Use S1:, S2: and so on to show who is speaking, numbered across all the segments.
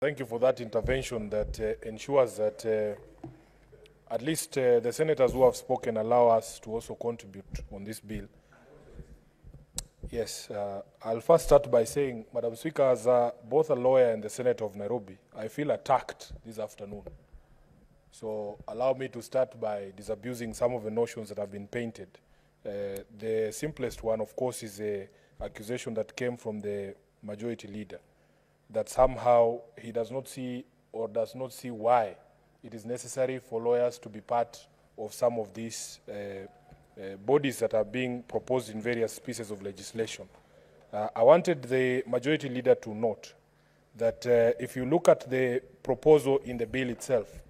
S1: Thank you for that intervention that ensures that at least the senators who have spoken allow us to also contribute on this bill. Yes, I'll first start by saying, Madam Speaker, as both a lawyer and the Senator of Nairobi, I feel attacked this afternoon. So allow me to start by disabusing some of the notions that have been painted. The simplest one, of course, is an accusation that came from the majority leader, that somehow he does not see or does not see why it is necessary for lawyers to be part of some of these bodies that are being proposed in various pieces of legislation. I wanted the majority leader to note that if you look at the proposal in the bill itself,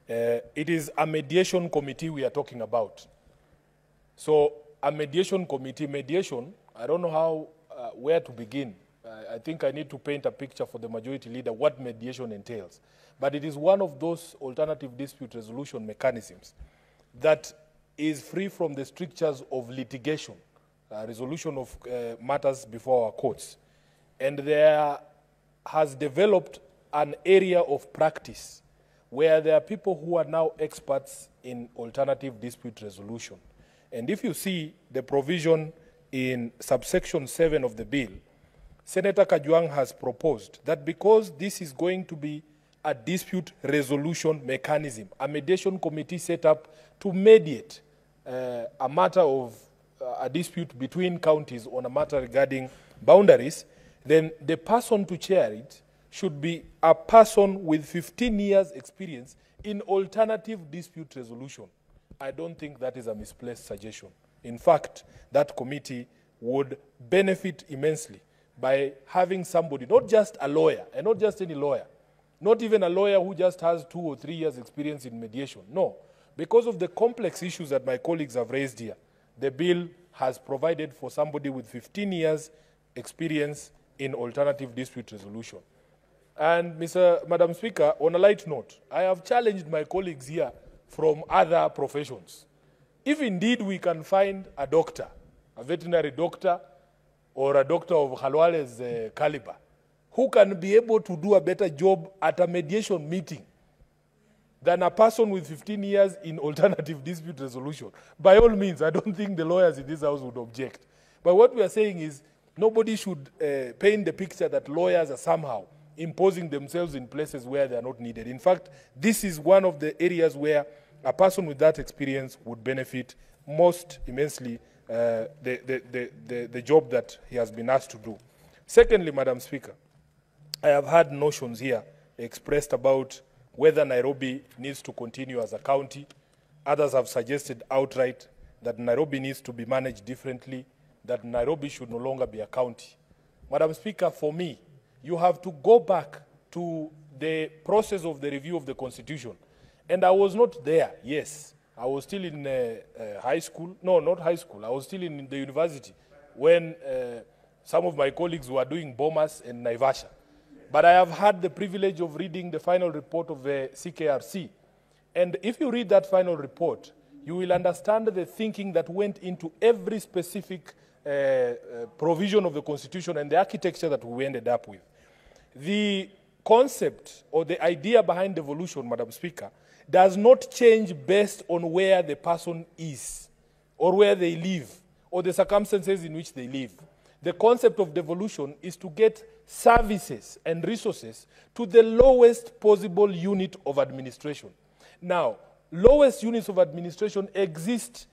S1: it is a mediation committee we are talking about. So a mediation committee, mediation, I don't know how, where to begin. I think I need to paint a picture for the majority leader what mediation entails. But it is one of those alternative dispute resolution mechanisms that is free from the strictures of litigation, resolution of matters before our courts. And there has developed an area of practice where there are people who are now experts in alternative dispute resolution. And if you see the provision in subsection 7 of the bill, Senator Kajwang has proposed that because this is going to be a dispute resolution mechanism, a mediation committee set up to mediate a matter of a dispute between counties on a matter regarding boundaries, then the person to chair it should be a person with 15 years experience in alternative dispute resolution. I don't think that is a misplaced suggestion. In fact, that committee would benefit immensely by having somebody, not just a lawyer, and not just any lawyer, not even a lawyer who just has 2 or 3 years experience in mediation. No, because of the complex issues that my colleagues have raised here, the bill has provided for somebody with 15 years experience in alternative dispute resolution. And Madam Speaker, on a light note, I have challenged my colleagues here from other professions. If indeed we can find a doctor, a veterinary doctor, or a doctor of Khalwale's caliber, who can be able to do a better job at a mediation meeting than a person with 15 years in alternative dispute resolution, by all means, I don't think the lawyers in this house would object. But what we are saying is nobody should paint the picture that lawyers are somehow imposing themselves in places where they are not needed. In fact, this is one of the areas where a person with that experience would benefit most immensely the job that he has been asked to do. Secondly, Madam Speaker, I have had notions here expressed about whether Nairobi needs to continue as a county. Others have suggested outright that Nairobi needs to be managed differently, that Nairobi should no longer be a county. Madam Speaker, for me, you have to go back to the process of the review of the Constitution. And I was not there, yes. I was still in high school. No, not high school. I was still in the university when some of my colleagues were doing Bomas and Naivasha. But I have had the privilege of reading the final report of the CKRC. And if you read that final report, you will understand the thinking that went into every specific provision of the Constitution and the architecture that we ended up with. The concept or the idea behind devolution, Madam Speaker, does not change based on where the person is or where they live or the circumstances in which they live. The concept of devolution is to get services and resources to the lowest possible unit of administration. Now, lowest units of administration exist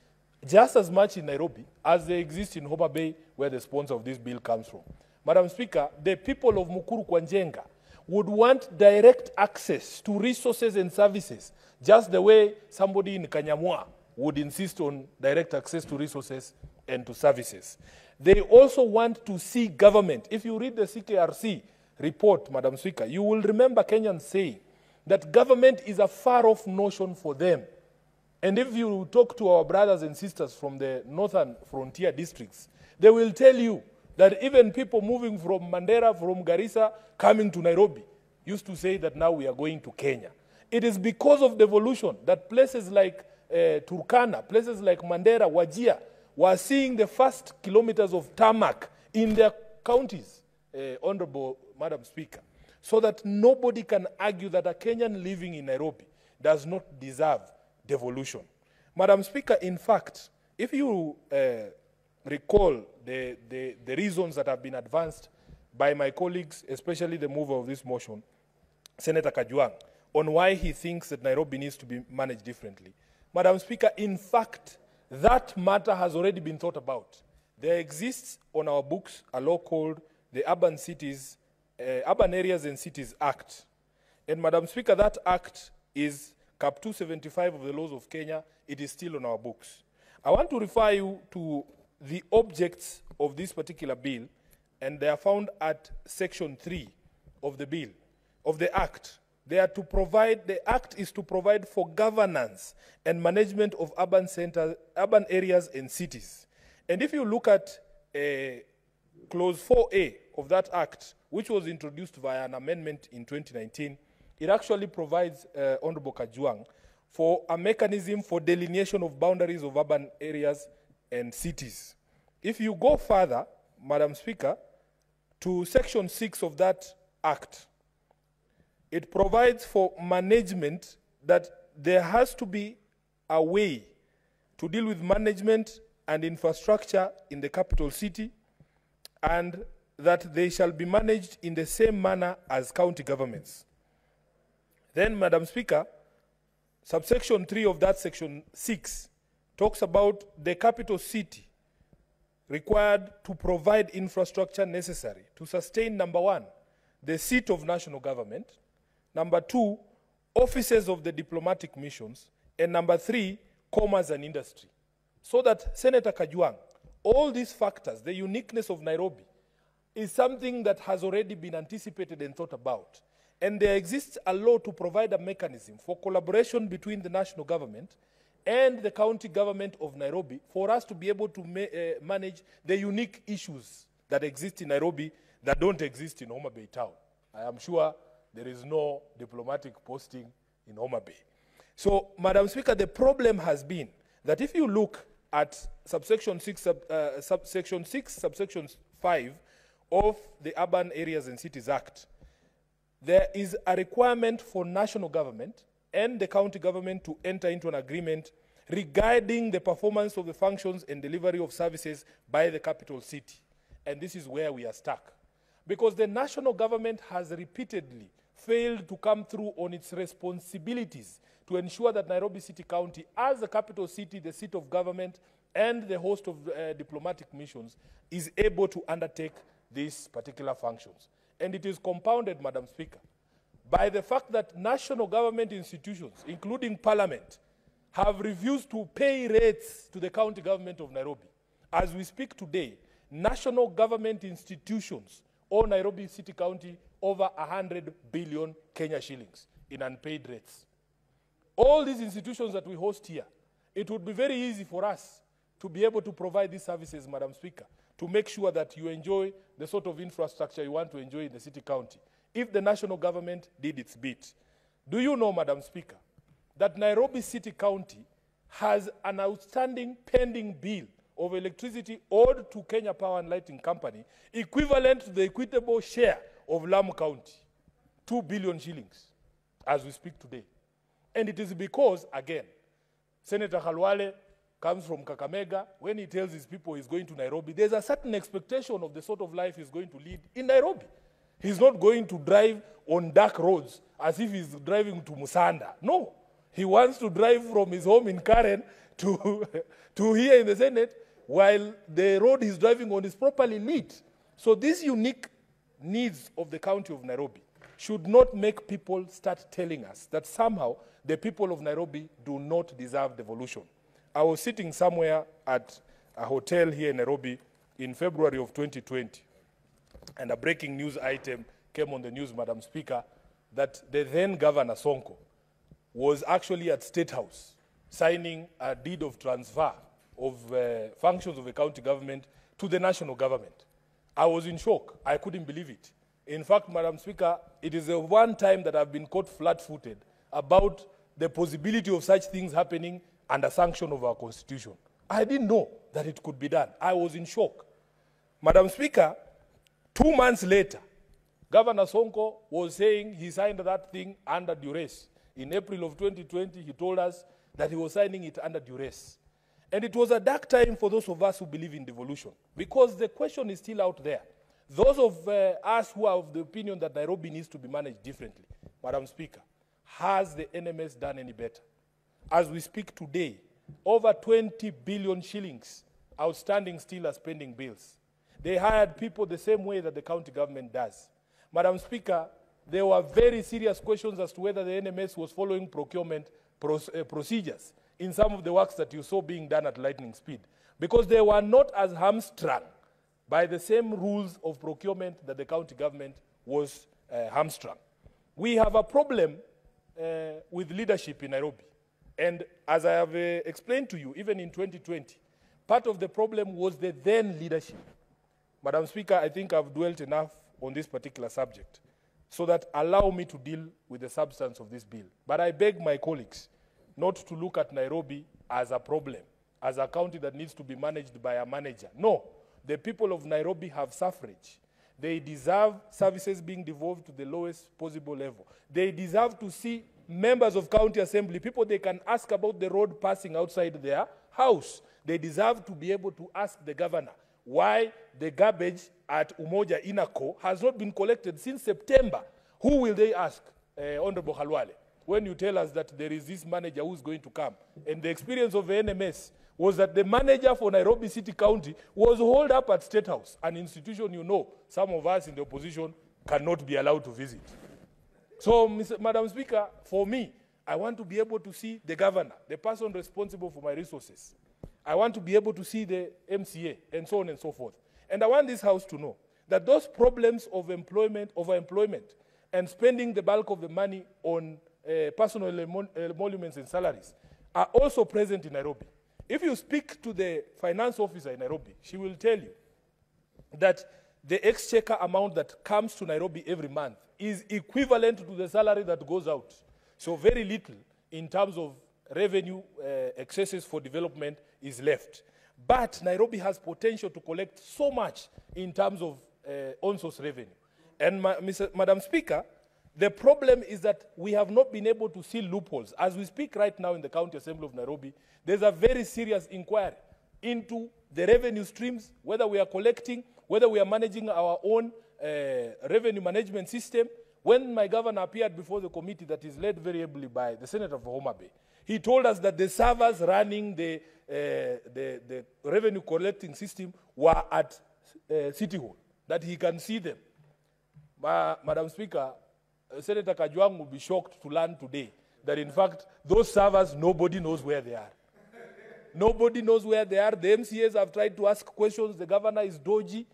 S1: just as much in Nairobi as they exist in Homa Bay, where the sponsor of this bill comes from. Madam Speaker, the people of Mukuru kwa Njenga would want direct access to resources and services, just the way somebody in Kanyamwa would insist on direct access to resources and to services. They also want to see government. If you read the CKRC report, Madam Speaker, you will remember Kenyans saying that government is a far-off notion for them. And if you talk to our brothers and sisters from the northern frontier districts, they will tell you that even people moving from Mandera, from Garissa, coming to Nairobi, used to say that now we are going to Kenya. It is because of devolution that places like Turkana, places like Mandera, Wajir, were seeing the first kilometers of tarmac in their counties, Honorable Madam Speaker. so that nobody can argue that a Kenyan living in Nairobi does not deserve devolution. Madam Speaker, in fact, if you recall the reasons that have been advanced by my colleagues, especially the mover of this motion, Senator Kajwang, on why he thinks that Nairobi needs to be managed differently. Madam Speaker, in fact, that matter has already been thought about. There exists on our books a law called the Urban Areas and Cities Act. And Madam Speaker, that act is Cap 275 of the laws of Kenya. It is still on our books. I want to refer you to the objects of this particular bill, and they are found at Section 3 of the bill, of the Act. They are to provide, the Act is to provide for governance and management of urban centers, urban areas and cities. And if you look at Clause 4A of that Act, which was introduced via an amendment in 2019, it actually provides, Honorable Kajwang, for a mechanism for delineation of boundaries of urban areas and cities. If you go further, Madam Speaker, to Section 6 of that Act, it provides for management that there has to be a way to deal with management and infrastructure in the capital city, and that they shall be managed in the same manner as county governments. Then, Madam Speaker, subsection 3 of that Section 6 talks about the capital city required to provide infrastructure necessary to sustain, number 1, the seat of national government, number 2, offices of the diplomatic missions, and number 3, commerce and industry. So that, Senator Kajwang, all these factors, the uniqueness of Nairobi, is something that has already been anticipated and thought about. And there exists a law to provide a mechanism for collaboration between the national government and the county government of Nairobi for us to be able to manage the unique issues that exist in Nairobi that don't exist in Homa Bay town. I am sure there is no diplomatic posting in Homa Bay. So, Madam Speaker, the problem has been that if you look at subsection 6, subsection 5 of the Urban Areas and Cities Act, there is a requirement for national government and the county government to enter into an agreement regarding the performance of the functions and delivery of services by the capital city. And this is where we are stuck. Because the national government has repeatedly failed to come through on its responsibilities to ensure that Nairobi City County, as the capital city, the seat of government, and the host of diplomatic missions, is able to undertake these particular functions. And it is compounded, Madam Speaker, by the fact that national government institutions, including Parliament, have refused to pay rates to the county government of Nairobi. As we speak today, national government institutions owe Nairobi City County over 100 billion Kenya shillings in unpaid rates. All these institutions that we host here, it would be very easy for us to be able to provide these services, Madam Speaker, to make sure that you enjoy the sort of infrastructure you want to enjoy in the city county, if the national government did its bit. Do you know, Madam Speaker, that Nairobi City County has an outstanding pending bill of electricity owed to Kenya Power and Lighting Company, equivalent to the equitable share of Lamu County, 2 billion shillings, as we speak today. And it is because, again, Senator Khalwale comes from Kakamega. When he tells his people he's going to Nairobi, there's a certain expectation of the sort of life he's going to lead in Nairobi. He's not going to drive on dark roads as if he's driving to Musanda. No. He wants to drive from his home in Karen to here in the Senate, while the road he's driving on is properly lit. So these unique needs of the county of Nairobi should not make people start telling us that somehow the people of Nairobi do not deserve devolution. I was sitting somewhere at a hotel here in Nairobi in February of 2020, and a breaking news item came on the news, Madam Speaker, that the then Governor Sonko was actually at statehouse signing a deed of transfer of functions of the county government to the national government. I was in shock. I couldn't believe it. In fact, Madam Speaker, it is the one time that I've been caught flat-footed about the possibility of such things happening under sanction of our constitution. I didn't know that it could be done. I was in shock. Madam Speaker, 2 months later, Governor Sonko was saying he signed that thing under duress. In April of 2020, he told us that he was signing it under duress. And it was a dark time for those of us who believe in devolution, because the question is still out there. Those of us who are of the opinion that Nairobi needs to be managed differently, Madam Speaker, has the NMS done any better? As we speak today, over 20 billion shillings outstanding still as pending bills. They hired people the same way that the county government does. Madam Speaker, there were very serious questions as to whether the NMS was following procurement procedures in some of the works that you saw being done at lightning speed, because they were not as hamstrung by the same rules of procurement that the county government was hamstrung. We have a problem with leadership in Nairobi. And as I have explained to you, even in 2020, part of the problem was the then leadership. Madam Speaker, I think I've dwelt enough on this particular subject, so that allow me to deal with the substance of this bill. But I beg my colleagues not to look at Nairobi as a problem, as a county that needs to be managed by a manager. No, the people of Nairobi have suffrage. They deserve services being devolved to the lowest possible level. They deserve to see members of county assembly, people they can ask about the road passing outside their house. They deserve to be able to ask the governor why the garbage at Umoja Inako has not been collected since September. Who will they ask, Honorable Halwale, when you tell us that there is this manager who's going to come? And the experience of the NMS was that the manager for Nairobi City County was holed up at State House, an institution you know some of us in the opposition cannot be allowed to visit. So, Madam Speaker, for me, I want to be able to see the governor, the person responsible for my resources. I want to be able to see the MCA, and so on and so forth. And I want this House to know that those problems of employment, overemployment, and spending the bulk of the money on personal emoluments and salaries are also present in Nairobi. If you speak to the finance officer in Nairobi, she will tell you that the exchequer amount that comes to Nairobi every month is equivalent to the salary that goes out. So very little in terms of revenue excesses for development is left. But Nairobi has potential to collect so much in terms of on-source revenue. And Madam Speaker, the problem is that we have not been able to see loopholes. As we speak right now in the County Assembly of Nairobi, there's a very serious inquiry into the revenue streams, whether we are collecting, whether we are managing our own revenue management system. When my governor appeared before the committee that is led very ably by the Senator for Homa Bay, he told us that the servers running the revenue collecting system were at City Hall, that he can see them. Madam Speaker, Senator Kajwang will be shocked to learn today that in fact those servers, nobody knows where they are. Nobody knows where they are. The MCAs have tried to ask questions. The governor is dodgy,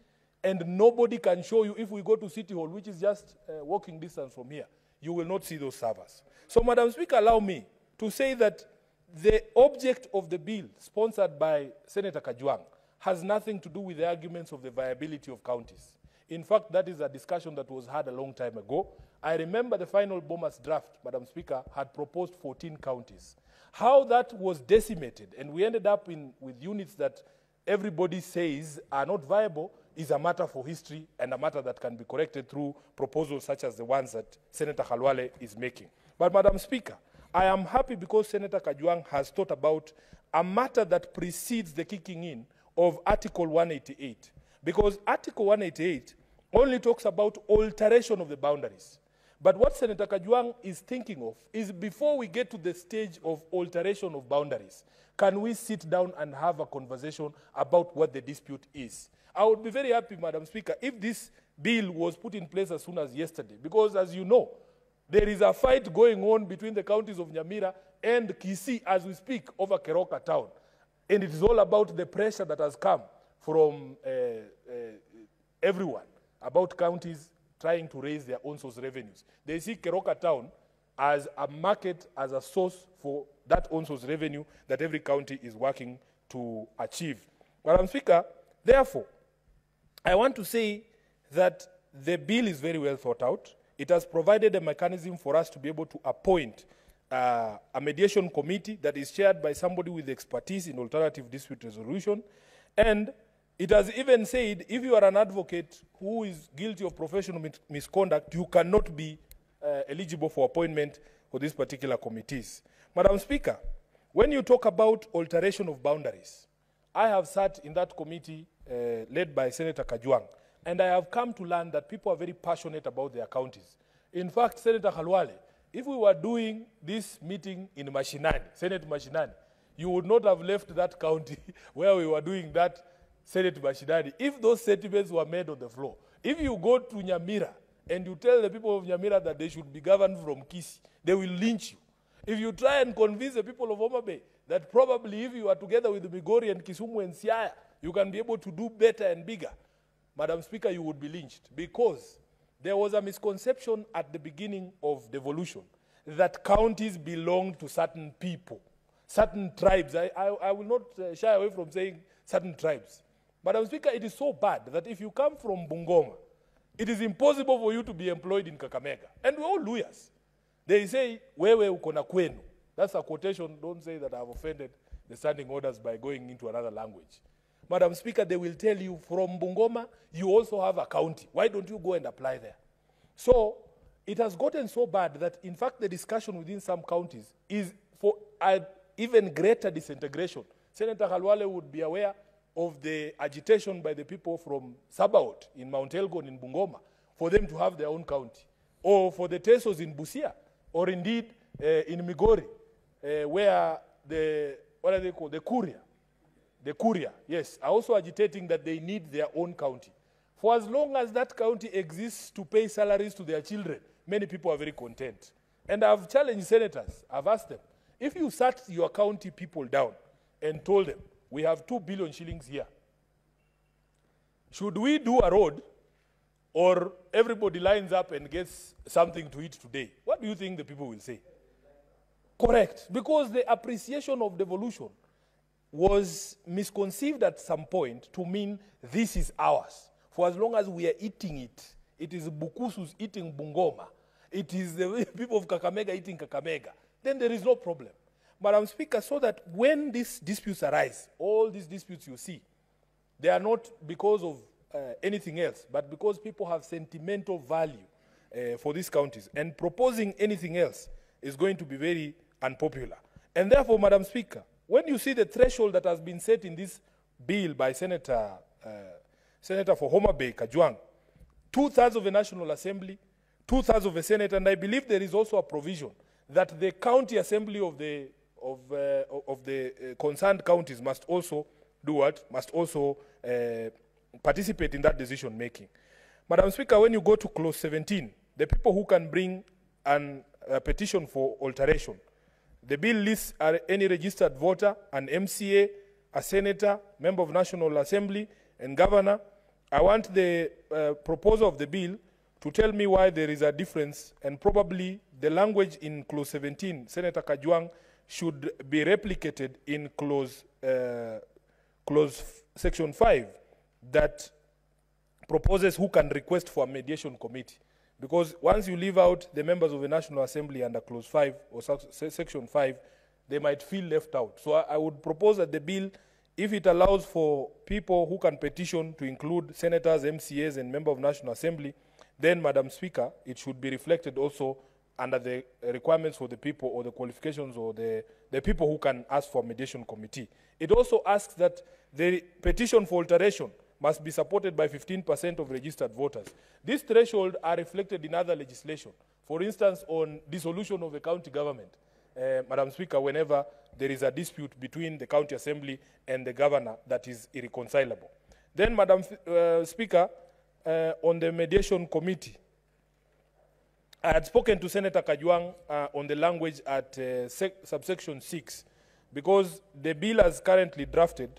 S1: and nobody can show you. If we go to City Hall, which is just walking distance from here, you will not see those servers. So, Madam Speaker, allow me to say that the object of the bill sponsored by Senator Kajwang has nothing to do with the arguments of the viability of counties. In fact, that is a discussion that was had a long time ago. I remember the final Bomas draft, Madam Speaker, had proposed 14 counties. How that was decimated, and we ended up with units that everybody says are not viable, is a matter for history and a matter that can be corrected through proposals such as the ones that Senator Halwale is making. But, Madam Speaker, I am happy because Senator Kajwang has thought about a matter that precedes the kicking in of Article 188. Because Article 188 only talks about alteration of the boundaries. But what Senator Kajwang is thinking of is, before we get to the stage of alteration of boundaries, can we sit down and have a conversation about what the dispute is? I would be very happy, Madam Speaker, if this bill was put in place as soon as yesterday, because as you know, there is a fight going on between the counties of Nyamira and Kisii as we speak over Keroka town. And it is all about the pressure that has come from everyone about counties trying to raise their own source revenues. They see Keroka town as a market, as a source for that own source revenue that every county is working to achieve. Madam Speaker, therefore, I want to say that the bill is very well thought out. It has provided a mechanism for us to be able to appoint a mediation committee that is chaired by somebody with expertise in alternative dispute resolution. And It has even said if you are an advocate who is guilty of professional misconduct, you cannot be eligible for appointment for these particular committees. Madam Speaker, when you talk about alteration of boundaries, I have sat in that committee led by Senator Kajwang, and I have come to learn that people are very passionate about their counties. In fact, Senator Khalwale, if we were doing this meeting in Mashinani, Senate Mashinani, you would not have left that county where we were doing that Senate Mashinani if those sentiments were made on the floor. If you go to Nyamira and you tell the people of Nyamira that they should be governed from Kisii, they will lynch you. If you try and convince the people of Homa Bay that probably if you are together with Migori and Kisumu and Siaya, you can be able to do better and bigger, Madam Speaker, you would be lynched, because there was a misconception at the beginning of devolution that counties belong to certain people, certain tribes. I will not shy away from saying certain tribes. Madam Speaker, it is so bad that if you come from Bungoma, it is impossible for you to be employed in Kakamega. And we're all lawyers. They say, wewe uko na kwenu. That's a quotation. Don't say that I have offended the standing orders by going into another language. Madam Speaker, they will tell you from Bungoma, you also have a county. Why don't you go and apply there? So it has gotten so bad that, in fact, the discussion within some counties is for an even greater disintegration. Senator Khalwale would be aware of the agitation by the people from Sabaot in Mount Elgon in Bungoma for them to have their own county, or for the Tesos in Busia, or indeed in Migori, where what are they called? The Kuria, yes, are also agitating that they need their own county. For as long as that county exists to pay salaries to their children, many people are very content. And I've challenged senators, I've asked them, if you sat your county people down and told them, we have 2 billion shillings here, should we do a road, or everybody lines up and gets something to eat today? What do you think the people will say? Correct, because the appreciation of devolution was misconceived at some point to mean this is ours. For as long as we are eating it, it is Bukusu's eating Bungoma, it is the people of Kakamega eating Kakamega, then there is no problem. Madam Speaker, so that when these disputes arise, all these disputes you see, they are not because of anything else, but because people have sentimental value for these counties. And proposing anything else is going to be very unpopular. And therefore, Madam Speaker, when you see the threshold that has been set in this bill by Senator for Homa Bay, Kajwang, 2/3 of the National Assembly, 2/3 of the Senate, and I believe there is also a provision that the county assembly of the concerned counties must also do what? Must also participate in that decision making. Madam Speaker, when you go to clause 17, the people who can bring a petition for alteration, the bill lists any registered voter, an MCA, a senator, member of National Assembly, and governor. I want the proposer of the bill to tell me why there is a difference, and probably the language in clause 17, Senator Kajwang, should be replicated in clause section 5 that proposes who can request for a mediation committee. Because once you leave out the members of the National Assembly under clause 5 or section 5, they might feel left out. So I would propose that the bill, if it allows for people who can petition to include senators, MCAs, and members of National Assembly, then, Madam Speaker, it should be reflected also under the requirements for the people, or the qualifications, or the people who can ask for a mediation committee. It also asks that the petition for alteration must be supported by 15% of registered voters. These thresholds are reflected in other legislation. For instance, on dissolution of the county government, Madam Speaker, whenever there is a dispute between the county assembly and the governor that is irreconcilable. Then, Madam Speaker, on the mediation committee, I had spoken to Senator Kajwang on the language at subsection 6, because the bill as currently drafted,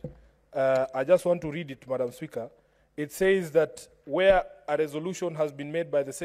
S1: I just want to read it, Madam Speaker. It says that where a resolution has been made by the Senate